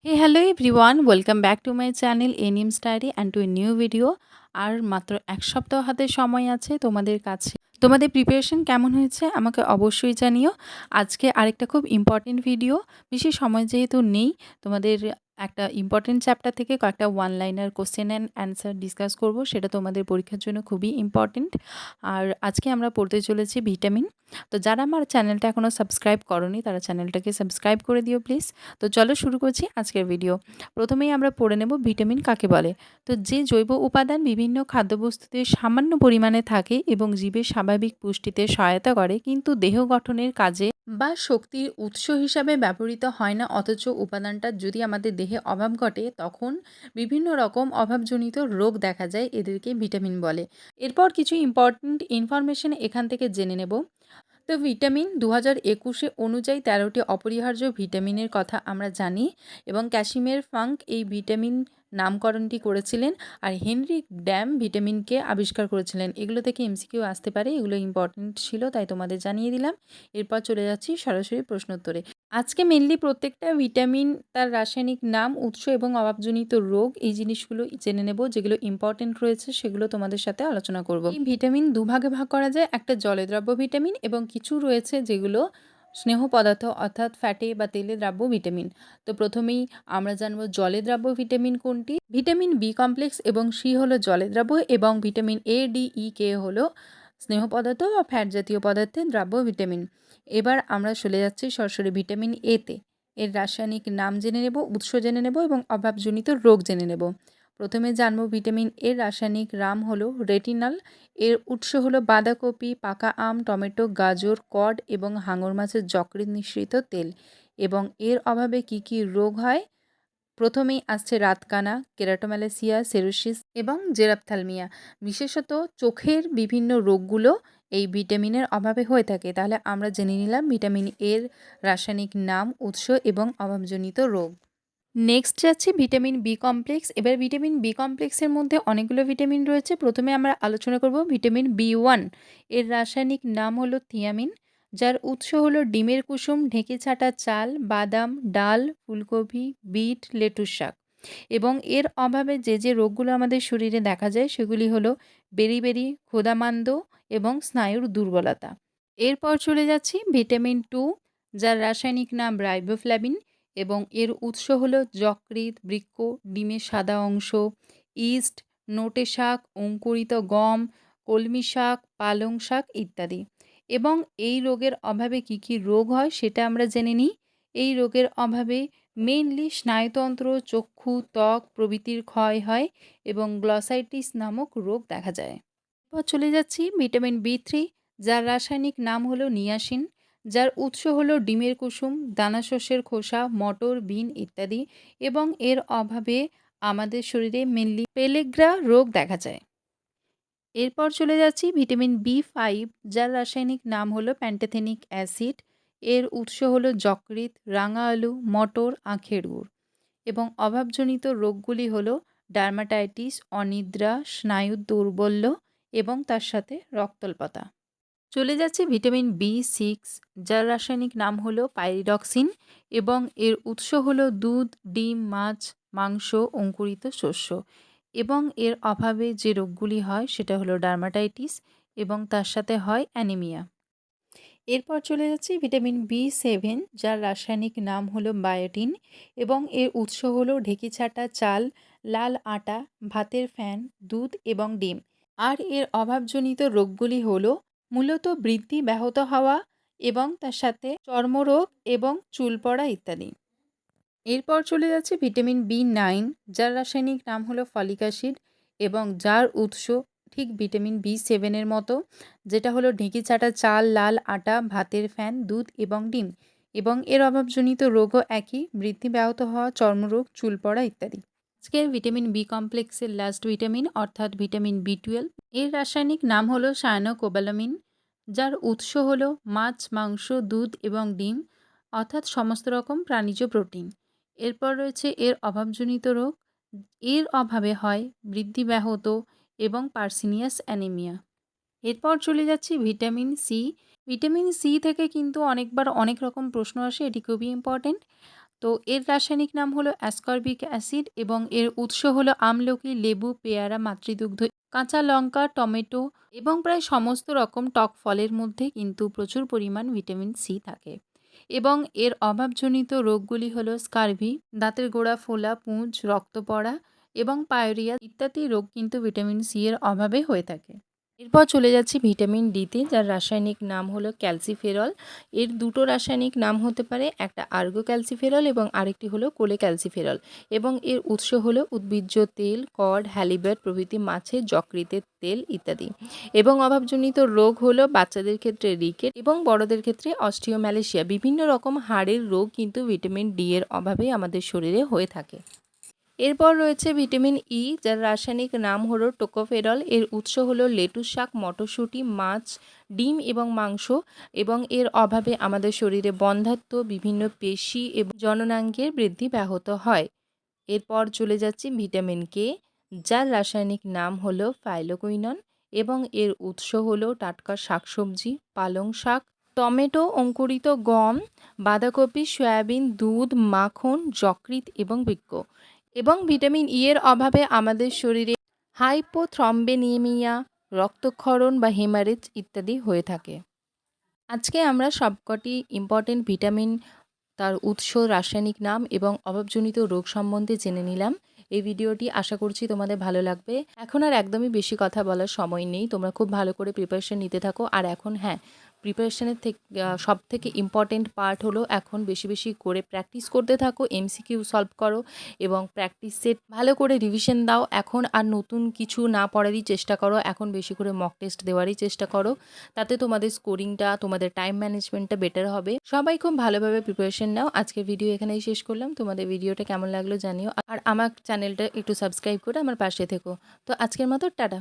Hey, hello everyone. Welcome back to my channel Anim's Diary and to a new video. আর মাত্র এক সপ্তাহ হাতে সময় আছে তোমাদের কাছে। তোমাদের প্রিপারেশন কেমন হয়েছে আমাকে অবশ্যই জানিও। আজকে আরেকটা খুব ইম্পর্টেন্ট ভিডিও। বেশি সময় যেহেতু নেই, তোমাদের একটা ইম্পর্টেন্ট চ্যাপ্টার থেকে কয়েকটা one liner question and answer discuss করব। সেটা তোমাদের পরীক্ষার জন্য খুবই ইম্পর্টেন্ট। আর আজকে আমরা পড়তে চলেছি ভিটামিন। তো যারা আমার চ্যানেলটা এখনও সাবস্ক্রাইব করোনি তারা চ্যানেলটাকে সাবস্ক্রাইব করে দিও প্লিজ। তো চলো শুরু করছি আজকের ভিডিও। প্রথমেই আমরা পড়ে নেব ভিটামিন কাকে বলে। তো যে জৈব উপাদান বিভিন্ন খাদ্যবস্তুতে সামান্য পরিমাণে থাকে এবং জীবের স্বাভাবিক পুষ্টিতে সহায়তা করে কিন্তু দেহ গঠনের কাজে বা শক্তির উৎস হিসাবে ব্যবহৃত হয় না, অথচ উপাদানটা যদি আমাদের দেহে অভাব ঘটে তখন বিভিন্ন রকম অভাবজনিত রোগ দেখা যায়, এদেরকে ভিটামিন বলে। এরপর কিছু ইম্পর্ট্যান্ট ইনফরমেশন এখান থেকে জেনে নেব। তো ভিটামিন 2021 অনুযায়ী 13টি অপরিহার্য ভিটামিনের কথা আমরা জানি এবং ক্যাসিমের ফাঙ্ক এই ভিটামিন নামকরণটি করেছিলেন আর হেনরি ড্যাম ভিটামিনকে আবিষ্কার করেছিলেন। এগুলো থেকে এমসিকিউ আসতে পারে, এগুলো ইম্পর্টেন্ট ছিল তাই তোমাদের জানিয়ে দিলাম। এরপর চলে যাচ্ছি সরাসরি প্রশ্নোত্তরে। আজকে মেনলি প্রত্যেকটা ভিটামিন, তার রাসায়নিক নাম, উৎস এবং অভাবজনিত রোগ, এই জিনিসগুলো জেনে নেব। যেগুলো ইম্পর্টেন্ট রয়েছে সেগুলো তোমাদের সাথে আলোচনা করব। এই ভিটামিন দুভাগে ভাগ করা যায়, একটা জলে দ্রাব্য ভিটামিন এবং কিছু রয়েছে যেগুলো স্নেহ পদার্থ অর্থাৎ ফ্যাটে বা তেলে দ্রাব্য ভিটামিন। তো প্রথমেই আমরা জানবো জলে দ্রাব্য ভিটামিন কোনটি। ভিটামিন বি কমপ্লেক্স এবং সি হলো জলে দ্রাব্য এবং ভিটামিন এ, ডি, ই, কে হলো স্নেহ পদার্থ বা ফ্যাট জাতীয় পদার্থের দ্রাব্য ভিটামিন। এবার আমরা চলে যাচ্ছি সরাসরি ভিটামিন এতে। এর রাসায়নিক নাম জেনে নেব, উৎস জেনে নেব এবং অভাবজনিত রোগ জেনে নেব। প্রথমে জানবো ভিটামিন এর রাসায়নিক নাম হলো রেটিনাল। এর উৎস হলো বাঁধাকপি, পাকা আম, টমেটো, গাজর, কড এবং হাঙর মাছের যকৃৎ নিঃসৃত তেল। এবং এর অভাবে কি কি রোগ হয়? প্রথমেই আসছে রাতকানা, কেরাটোম্যালেসিয়া, সেরোসিস এবং জেরাপথ্যালমিয়া। বিশেষত চোখের বিভিন্ন রোগগুলো এই ভিটামিনের অভাবে হয়ে থাকে। তাহলে আমরা জেনে নিলাম ভিটামিন এর রাসায়নিক নাম, উৎস এবং অভাবজনিত রোগ। নেক্সট যাচ্ছে ভিটামিন বি কমপ্লেক্স। এবার ভিটামিন বি কমপ্লেক্সের মধ্যে অনেকগুলো ভিটামিন রয়েছে। প্রথমে আমরা আলোচনা করব ভিটামিন বি1। এর রাসায়নিক নাম হলো থিয়ামিন, যার উৎস হলো ডিমের কুসুম, ঢেঁকি ছাঁটা চাল, বাদাম, ডাল, ফুলকপি, বিট, লেটুস শাক। এবং এর অভাবে যে যে রোগগুলো আমাদের শরীরে দেখা যায় সেগুলি হলো বেরিবেরি, ক্ষুধামান্দ্য এবং স্নায়ুর দুর্বলতা। এরপর চলে যাচ্ছি ভিটামিন 2, যার রাসায়নিক নাম রাইবোফ্ল্যাভিন এবং এর উৎস হলো যকৃৎ, বৃক্ক, ডিমের সাদা অংশ, ইস্ট, নোটে শাক, অঙ্কুরিত গম, কলমি শাক, পালং শাক ইত্যাদি। এবং এই রোগের অভাবে কি কি রোগ হয় সেটা আমরা জেনে নিই। এই রোগের অভাবে মেইনলি স্নায়ুতন্ত্র, চক্ষু, ত্বক প্রভৃতির ক্ষয় হয় এবং গ্লসাইটিস নামক রোগ দেখা যায়। এরপর চলে যাচ্ছি ভিটামিন বি3, যার রাসায়নিক নাম হলো নিয়াসিন, যার উৎস হলো ডিমের কুসুম, দানা শস্যের খোসা, মটর, বিন ইত্যাদি। এবং এর অভাবে আমাদের শরীরে মেনলি পেলেগ্রা রোগ দেখা যায়। এরপর চলে যাচ্ছি ভিটামিন বি5, যার রাসায়নিক নাম হলো প্যান্টোথেনিক অ্যাসিড। এর উৎস হলো যকৃৎ, রাঙা আলু, মটর, আখের গুড়। এবং অভাবজনিত রোগগুলি হলো ডার্মাটাইটিস, অনিদ্রা, স্নায়ুর দৌর্বল্য এবং তার সাথে রক্তল্পতা। চলে যাচ্ছে ভিটামিন বি6, যার রাসায়নিক নাম হলো পাইরিডক্সিন এবং এর উৎস হলো দুধ, ডিম, মাছ, মাংস, অঙ্কুরিত শস্য। এবং এর অভাবে যে রোগগুলি হয় সেটা হলো ডার্মাটাইটিস এবং তার সাথে হয় অ্যানিমিয়া। এরপর চলে যাচ্ছি ভিটামিন বি7, যার রাসায়নিক নাম হলো বায়োটিন এবং এর উৎস হলো ঢেঁকি ছাঁটা চাল, লাল আটা, ভাতের ফ্যান, দুধ এবং ডিম। আর এর অভাবজনিত রোগগুলি হলো মূলত বৃদ্ধি ব্যাহত হওয়া এবং তার সাথে চর্মরোগ এবং চুল পড়া ইত্যাদি। এরপর চলে যাচ্ছে ভিটামিন বি9, যার রাসায়নিক নাম হলো ফলিক অ্যাসিড এবং যার উৎস ঠিক ভিটামিন বি7-এর মতো, যেটা হলো ঢেঁকি ছাঁটা চাল, লাল আটা, ভাতের ফ্যান, দুধ এবং ডিম। এবং এর অভাবজনিত রোগও একই, বৃদ্ধি ব্যাহত হওয়া, চর্মরোগ, চুল পড়া ইত্যাদি। আজকের ভিটামিন বি কমপ্লেক্সের লাস্ট ভিটামিন অর্থাৎ ভিটামিন বি12। এর রাসায়নিক নাম হলো সায়ানোকোবালামিন, যার উৎস হলো মাছ, মাংস, দুধ এবং ডিম অর্থাৎ সমস্ত রকম প্রাণীজ প্রোটিন। এরপর রয়েছে এর অভাবজনিত রোগ। এর অভাবে হয় বৃদ্ধি ব্যাহত এবং পার্সিনিয়াস অ্যানিমিয়া। এরপর চলে যাচ্ছি ভিটামিন সি। ভিটামিন সি থেকে কিন্তু অনেকবার অনেক রকম প্রশ্ন আসে, এটি খুবই ইম্পর্টেন্ট। তো এর রাসায়নিক নাম হলো অ্যাসকর্বিক অ্যাসিড এবং এর উৎস হলো আমলকি, লেবু, পেয়ারা, মাতৃদুগ্ধ, কাঁচা লঙ্কা, টমেটো এবং প্রায় সমস্ত রকম টক ফলের মধ্যে কিন্তু প্রচুর পরিমাণ ভিটামিন সি থাকে। এবং এর অভাবজনিত রোগগুলি হলো স্কারভি, দাঁতের গোড়া ফোলা, পুঁজ, রক্ত পড়া এবং পায়োরিয়া ইত্যাদি রোগ কিন্তু ভিটামিন সি এর অভাবে হয়ে থাকে। এরপর চলে যাচ্ছি ভিটামিন ডিতে, যার রাসায়নিক নাম হলো ক্যালসিফেরল। এর দুটো রাসায়নিক নাম হতে পারে, একটা আর্গো ক্যালসিফেরল এবং আরেকটি হলো কোলে ক্যালসিফেরল। এবং এর উৎস হলো উদ্ভিজ্জ তেল, কড, হ্যালিব্যাট প্রভৃতি মাছের যকৃতের তেল ইত্যাদি। এবং অভাবজনিত রোগ হলো বাচ্চাদের ক্ষেত্রে রিকেট এবং বড়দের ক্ষেত্রে অস্টিওম্যালেশিয়া। বিভিন্ন রকম হাড়ের রোগ কিন্তু ভিটামিন ডি এর অভাবে আমাদের শরীরে হয়ে থাকে। এরপর রয়েছে ভিটামিন ই, যার রাসায়নিক নাম হলো টোকোফেরল। এর উৎস হলো লেটুস শাক, মটরশুঁটি, মাছ, ডিম এবং মাংস। এবং এর অভাবে আমাদের শরীরে বন্ধ্যাত্ব, বিভিন্ন পেশি এবং জননাঙ্গের বৃদ্ধি ব্যাহত হয়। এরপর চলে যাচ্ছি ভিটামিন কে, যার রাসায়নিক নাম হলো ফাইলোকুইনন এবং এর উৎস হলো টাটকা শাকসবজি, পালং শাক, টমেটো, অঙ্কুরিত গম, বাঁধাকপি, সয়াবিন, দুধ, মাখন, যকৃৎ এবং বৃক্ক। এবং ভিটামিন ই এর অভাবে আমাদের শরীরে হাইপোথ্রম্বেনিমিয়া, রক্তক্ষরণ বা হেমারেজ ইত্যাদি হয়ে থাকে। আজকে আমরা সবকটি ইম্পর্টেন্ট ভিটামিন, তার উৎস, রাসায়নিক নাম এবং অভাবজনিত রোগ সম্বন্ধে জেনে নিলাম। এই ভিডিওটি আশা করছি তোমাদের ভালো লাগবে। এখন আর একদমই বেশি কথা বলার সময় নেই, তোমরা খুব ভালো করে প্রিপারেশন নিতে থাকো। আর এখন হ্যাঁ, প্রিপারেশনের থেকে সব থেকে ইম্পর্টেন্ট পার্ট হলো এখন বেশি বেশি করে প্র্যাকটিস করতে থাকো, এমসিকিউ সলভ করো এবং প্র্যাকটিস সেট ভালো করে রিভিশন দাও। এখন আর নতুন কিছু না পড়ারই চেষ্টা করো, এখন বেশি করে মক টেস্ট দেওয়ারই চেষ্টা করো। তাতে তোমাদের স্কোরিংটা, তোমাদের টাইম ম্যানেজমেন্টটা বেটার হবে। সবাই খুব ভালোভাবে প্রিপারেশন নাও। আজকের ভিডিও এখানেই শেষ করলাম। তোমাদের ভিডিওটা কেমন লাগলো জানিও, আর আমার চ্যানেলটা একটু সাবস্ক্রাইব করে আমার পাশে থেকো। তো আজকের মতো টাটা।